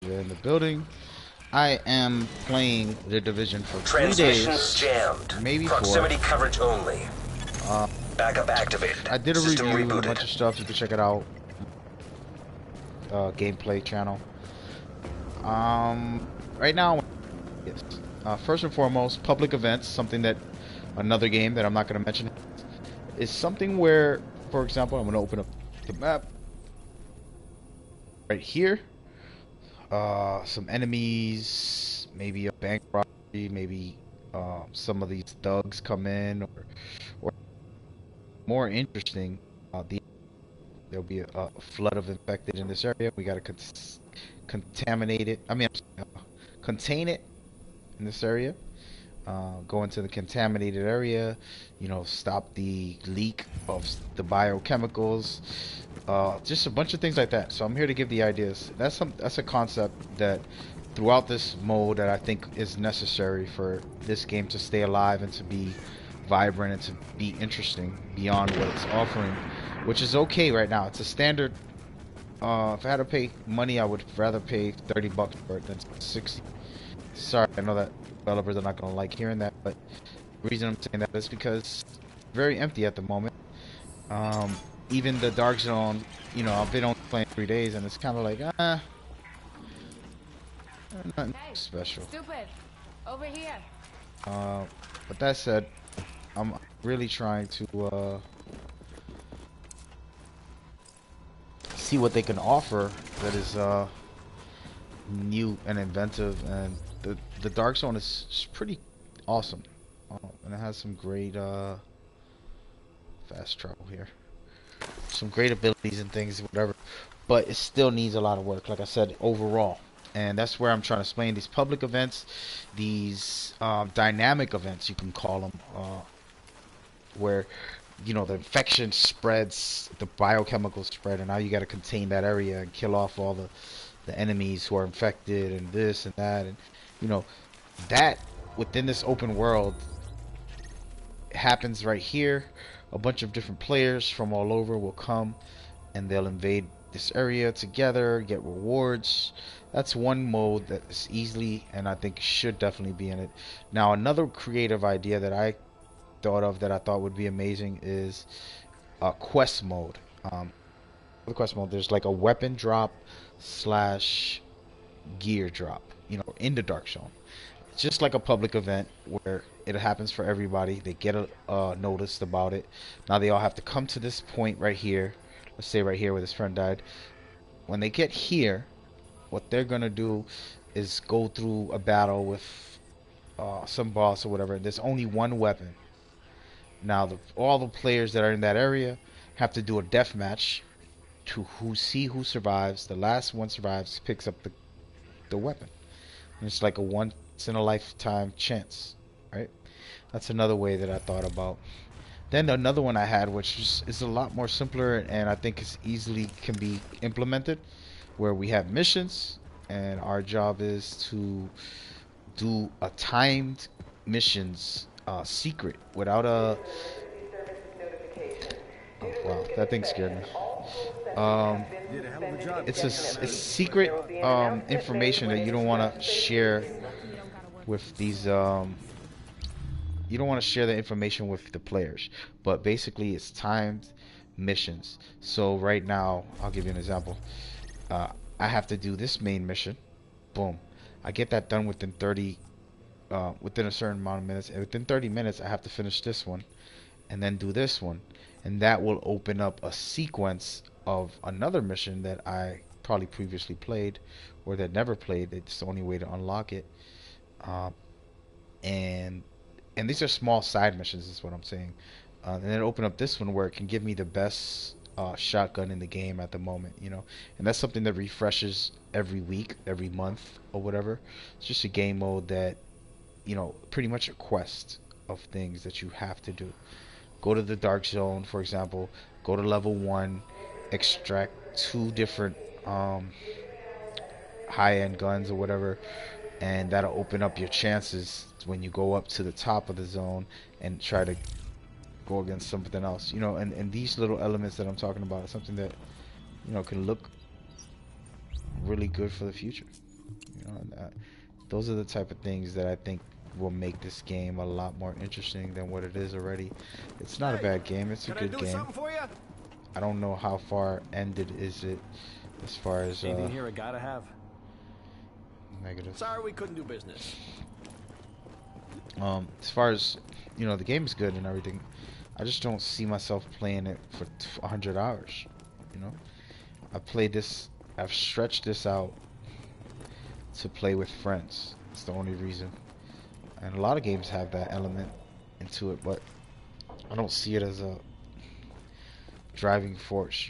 in the building. I am playing The Division for 3 Transmissions days, jammed. maybe 4. Proximity coverage only. Backup activated. I did a System review and a rebooted. bunch of stuff. You can check it out. Gameplay channel. Right now, yes. First and foremost, public events. Something that another game that I'm not going to mention is something where, for example, I'm going to open up the map right here. Some enemies, maybe a bank robbery, maybe some of these thugs come in, or more interesting, there'll be a flood of infected in this area. We gotta contaminate it. Contain it in this area. Go into the contaminated area. Stop the leak of the biochemicals. Just a bunch of things like that. So I'm here to give the ideas. That's a concept that throughout this mode that I think is necessary for this game to stay alive and to be vibrant and to be interesting beyond what it's offering, which is okay right now. It's a standard. If I had to pay money, I would rather pay $30 for it than 60. Sorry, I know that developers are not gonna like hearing that, but the reason I'm saying that is because it's very empty at the moment. Even the Dark Zone, I've been only playing 3 days, and it's kind of like, nothing special. Stupid. Over here. But that said, I'm really trying to see what they can offer that is new and inventive, and the Dark Zone is pretty awesome, and it has some great fast travel here, some great abilities and things, whatever, but it still needs a lot of work, like I said, overall. And that's where I'm trying to explain these public events, these dynamic events, you can call them, where the infection spreads, the biochemicals spread, and now you got to contain that area and kill off all the enemies who are infected, and this and that, and that within this open world happens right here. A bunch of different players from all over will come, and they'll invade this area together, get rewards. That's one mode that is easily, and I think should definitely be in it. Now, another creative idea that I thought of that I thought would be amazing is quest mode. For the quest mode, there's like a weapon drop slash gear drop, in the Dark Zone. It's just like a public event where it happens for everybody. They get a notice about it. Now they all have to come to this point right here. Let's say right here where this friend died. When they get here, what they're gonna do is go through a battle with some boss or whatever. There's only one weapon. Now all the players that are in that area have to do a death match to who survives. The last one survives picks up the weapon. And it's like a once in a lifetime chance, right? That's another way that I thought about. Then another one I had, which is a lot more simpler, and I think it's easily can be implemented, where we have missions, and our job is to do a timed missions secret without a. Oh wow, that thing scared me. It's secret information that you don't want to share with these. You don't want to share the information with the players, but basically it's timed missions. So right now, I'll give you an example. I have to do this main mission. Boom. I get that done within within a certain amount of minutes. And within 30 minutes, I have to finish this one, and then do this one, and that will open up a sequence of another mission that I probably previously played, or that never played. It's the only way to unlock it. And these are small side missions, is what I'm saying. And then open up this one where it can give me the best shotgun in the game at the moment, and that's something that refreshes every week, every month, or whatever. It's just a game mode that, pretty much a quest of things that you have to do. Go to the Dark Zone, for example. Go to level 1, extract 2 different high-end guns or whatever, and that'll open up your chances when you go up to the top of the zone and try to go against something else, and these little elements that I'm talking about is something that can look really good for the future. You know, and, those are the type of things that I think will make this game a lot more interesting than what it is already. It's not a Hey, bad game. It's a can I good do game. something for you? I don't know how far ended is it as far as Anything here I gotta have? negative. Sorry we couldn't do business. As far as the game is good and everything. I just don't see myself playing it for 100 hours. You know, I played this. I've stretched this out to play with friends. It's the only reason. And a lot of games have that element into it, but I don't see it as a driving force.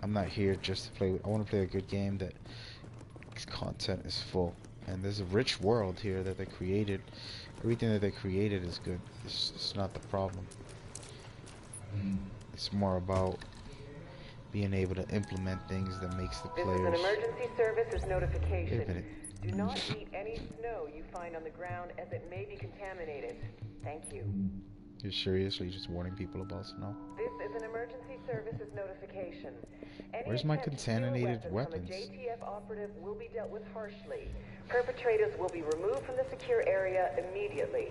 I'm not here just to play. I want to play a good game that its content is full, and there's a rich world here that they created. Everything that they created is good. It's not the problem. It's more about being able to implement things that makes the This is players. an emergency services Wait a notification. minute. Do not eat any snow you find on the ground as it may be contaminated. Thank you. You're serious? Or you just warning people about snow? This is an emergency services notification. Any Where's my attempt to steal contaminated weapons weapons? from a JTF operative will be dealt with harshly. Perpetrators will be removed from the secure area immediately.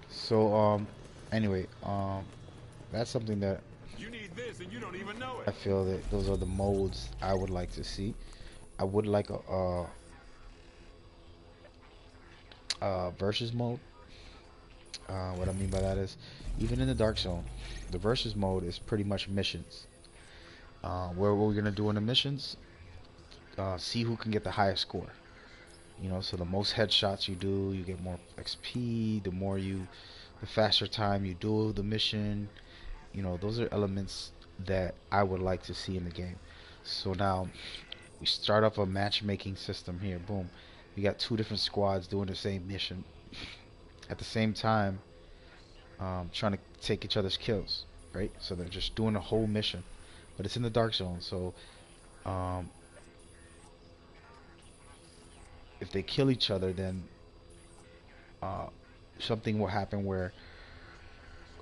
So, anyway, that's something that You need this and you don't even know I it. feel that those are the modes I would like to see. I would like a versus mode. What I mean by that is, even in the Dark Zone, the versus mode is pretty much missions. Where we're gonna do in the missions, see who can get the highest score. So the most headshots you do, you get more XP. The faster time you do the mission. Those are elements that I would like to see in the game. So now we start up a matchmaking system here. Boom, we got two different squads doing the same mission at the same time, trying to take each other's kills. Right? So they're just doing a whole mission, but it's in the Dark Zone. So um, if they kill each other, then uh, something will happen where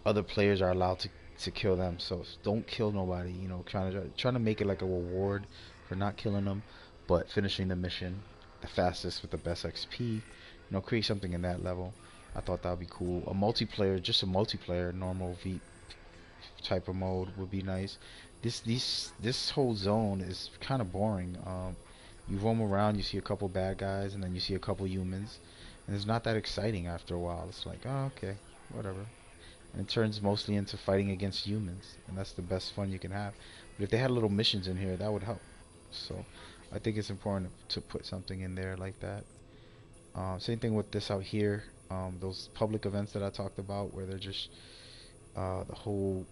other players are allowed to kill them. So don't kill nobody. Trying to make it like a reward for not killing them, but finishing the mission the fastest with the best XP. Create something in that level. I thought that would be cool. A multiplayer, just a multiplayer, normal V type of mode would be nice. This whole zone is kind of boring. You roam around, you see a couple bad guys, and then you see a couple humans, and it's not that exciting after a while. It's like, oh, okay, whatever. And it turns mostly into fighting against humans, and that's the best fun you can have. But if they had little missions in here, that would help. So I think it's important to put something in there like that. Same thing with this out here. Those public events that I talked about, where they're just the whole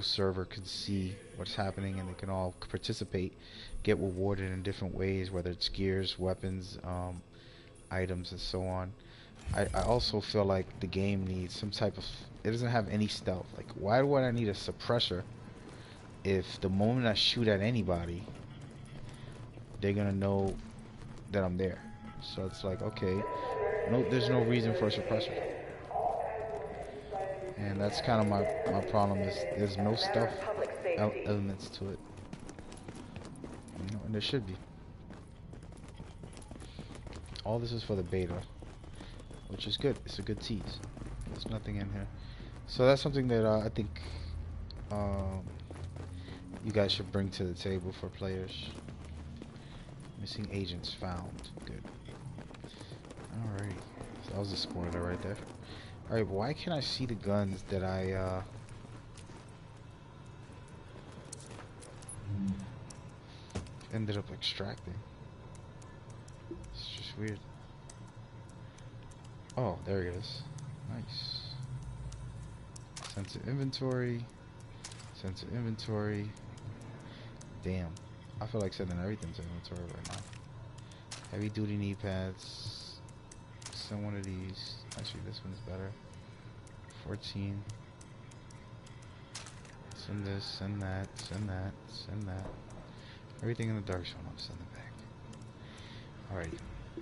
server can see what's happening, and they can all participate, get rewarded in different ways, whether it's gears, weapons, items, and so on. I also feel like the game needs some type of. It doesn't have any stealth. Like, why would I need a suppressor if the moment I shoot at anybody, they're gonna know that I'm there? So it's like, okay, no, there's no reason for a suppressor, and that's kind of my problem. Is there's no stealth elements to it, and there should be. All this is for the beta, which is good. It's a good tease. There's nothing in here. So that's something that I think you guys should bring to the table for players. Missing agents found. Good. Alright. So that was a spoiler right there. Alright, but why can't I see the guns that I ended up extracting? It's just weird. Oh, there it is. Nice. Sensor inventory. Sensor inventory. Damn. I feel like sending everything to inventory right now. Heavy duty knee pads. Send one of these. Actually, this one's better. 14. Send this, send that, send that, send that. Everything in the Dark Zone, I'm sending back. Alright.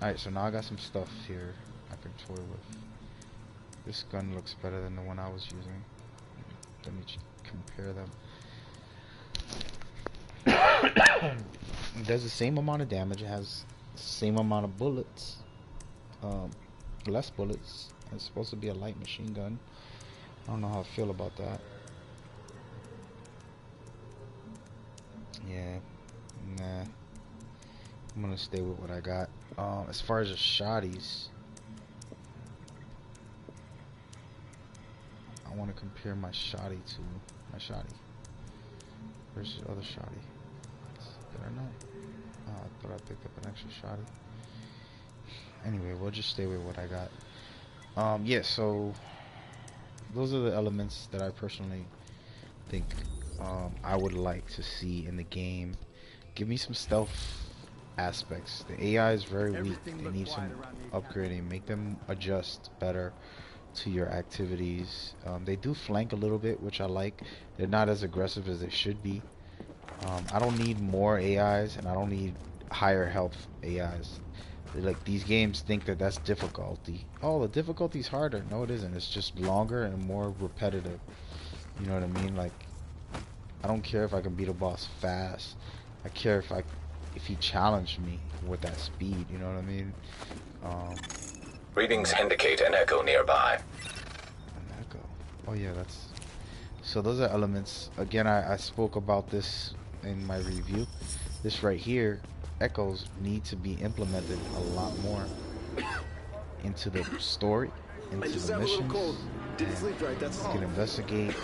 Alright, so now I got some stuff here I can toy with. This gun looks better than the one I was using. Let me compare them. It does the same amount of damage. It has the same amount of bullets. Um, Less bullets. It's supposed to be a light machine gun. I don't know how I feel about that. Yeah, nah. I'm gonna stay with what I got. As far as the shotties, I want to compare my shotty to my shotty versus other shotty. Did I not? I thought I picked up an extra shotty. Anyway, we'll just stay with what I got. Yeah, so those are the elements that I personally think I would like to see in the game. Give me some stealth aspects. The AI is very weak. They need some upgrading. Make them adjust better to your activities. They do flank a little bit, which I like. They're not as aggressive as they should be. I don't need more AIs, and I don't need higher health AIs. Like, these games think that that's difficulty. Oh, the difficulty's harder. No, it isn't. It's just longer and more repetitive. You know what I mean? Like, I don't care if I can beat a boss fast. I care if he challenged me with that speed. You know what I mean? Readings indicate an echo nearby. An echo. Oh yeah, that's. So those are elements. Again, I spoke about this in my review. This right here, echoes need to be implemented a lot more into the story, into the missions. Didn't sleep right, that's You all. can investigate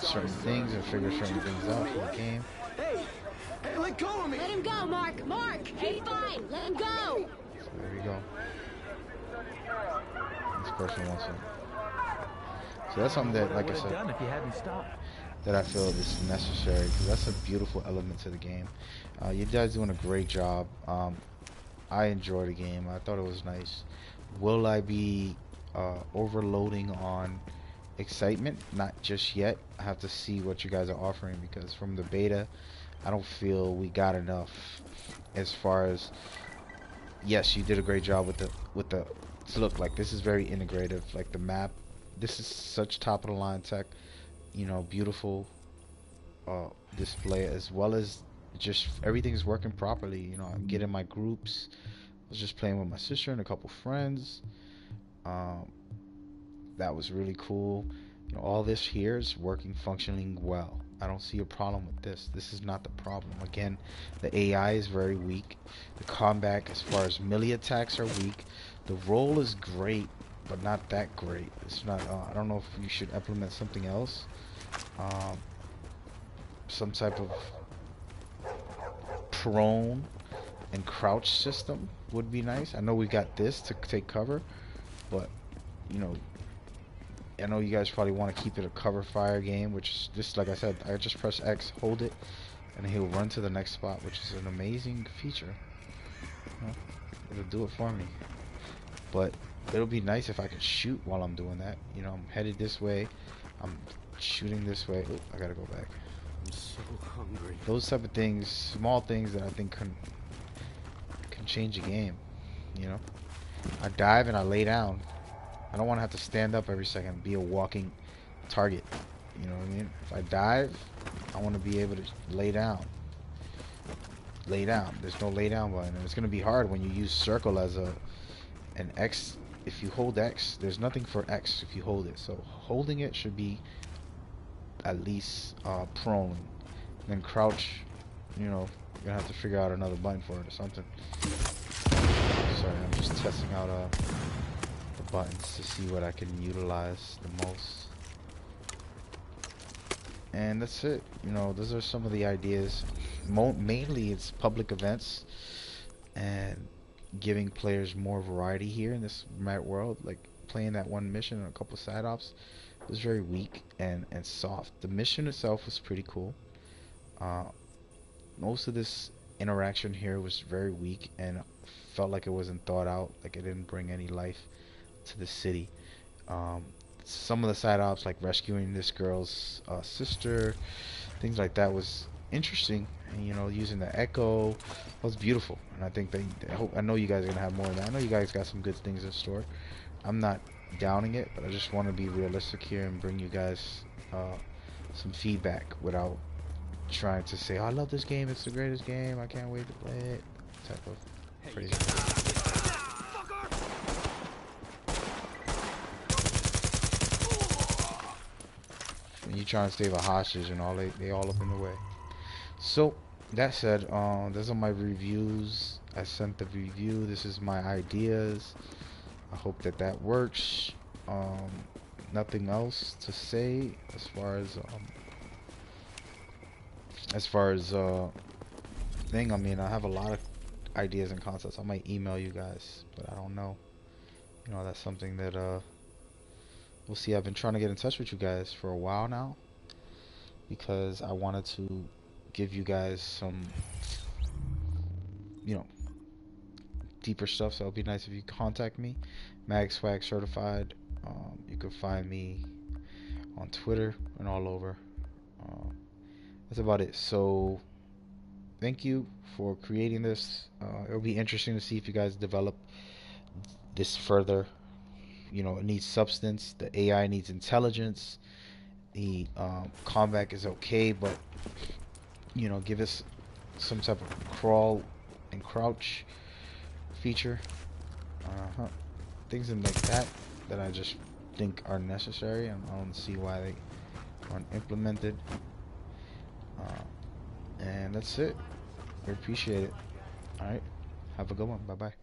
certain things and figure certain things out for the game. Hey, let go of me. Let him go, Mark. Mark, he's fine. Let him go. So there we go. This person wants to. So that's something that, like I said, If you hadn't stopped. that I feel is necessary, because that's a beautiful element to the game. You guys doing a great job. I enjoy the game. I thought it was nice. Will I be overloading on excitement? Not just yet. I have to see what you guys are offering, because from the beta, I don't feel we got enough. As far as, yes, you did a great job with the look, like, this is very integrative. Like, the map, this is such top of the line tech. You know, beautiful display, as well as just everything's working properly. You know, I'm getting my groups. I was just playing with my sister and a couple friends. That was really cool. You know, all this here is working, functioning well. I don't see a problem with this. This is not the problem. Again, the AI is very weak. The combat, as far as melee attacks, are weak. The roll is great, but not that great. It's not. I don't know if you should implement something else. Some type of prone and crouch system would be nice. I know we got this to take cover, but you know, I know you guys probably want to keep it a cover fire game, which is just like I said. I just press X, hold it, and he'll run to the next spot, which is an amazing feature. You know, it'll do it for me. But it'll be nice if I can shoot while I'm doing that. You know, I'm headed this way. I'm shooting this way. Oh, I gotta go back. I'm so hungry. Those type of things, small things that I think can change the game. You know, I dive and I lay down. I don't want to have to stand up every second, be a walking target. You know what I mean? If I dive, I want to be able to lay down. Lay down. There's no lay down button, and it's gonna be hard when you use circle as an X. If you hold X, there's nothing for X if you hold it. So holding it should be at least prone. Then crouch, you know, you're gonna have to figure out another button for it or something. Sorry, I'm just testing out the buttons to see what I can utilize the most. And that's it. You know, those are some of the ideas. Mainly it's public events and giving players more variety here in this mad world. Like playing that one mission and a couple side ops was very weak and soft. The mission itself was pretty cool. Most of this interaction here was very weak and felt like it wasn't thought out, like it didn't bring any life to the city. Some of the side ops, like rescuing this girl's sister, things like that, was interesting. And you know, using the echo was beautiful. And I think I know you guys are gonna have more of that. I know you guys got some good things in store. I'm not downing it, but I just want to be realistic here and bring you guys some feedback without trying to say, oh, I love this game, it's the greatest game, I can't wait to play it, type of crazy. And you trying to save a hostage and all, they all up in the way. So that said, those are my reviews. I sent the review. This is my ideas. I hope that that works. Nothing else to say as far as thing. I mean, I have a lot of ideas and concepts. I might email you guys, but I don't know. You know, that's something that we'll see. I've been trying to get in touch with you guys for a while now because I wanted to give you guys some, you know, deeper stuff. So it'd be nice if you contact me. Mag Swag Certified. You can find me on Twitter and all over. That's about it. So thank you for creating this. It'll be interesting to see if you guys develop this further. You know, it needs substance. The AI needs intelligence. The combat is okay, but you know, give us some type of crawl and crouch feature. Things like that that I just think are necessary, and I don't see why they aren't implemented. And that's it. We appreciate it. Alright, have a good one. Bye bye.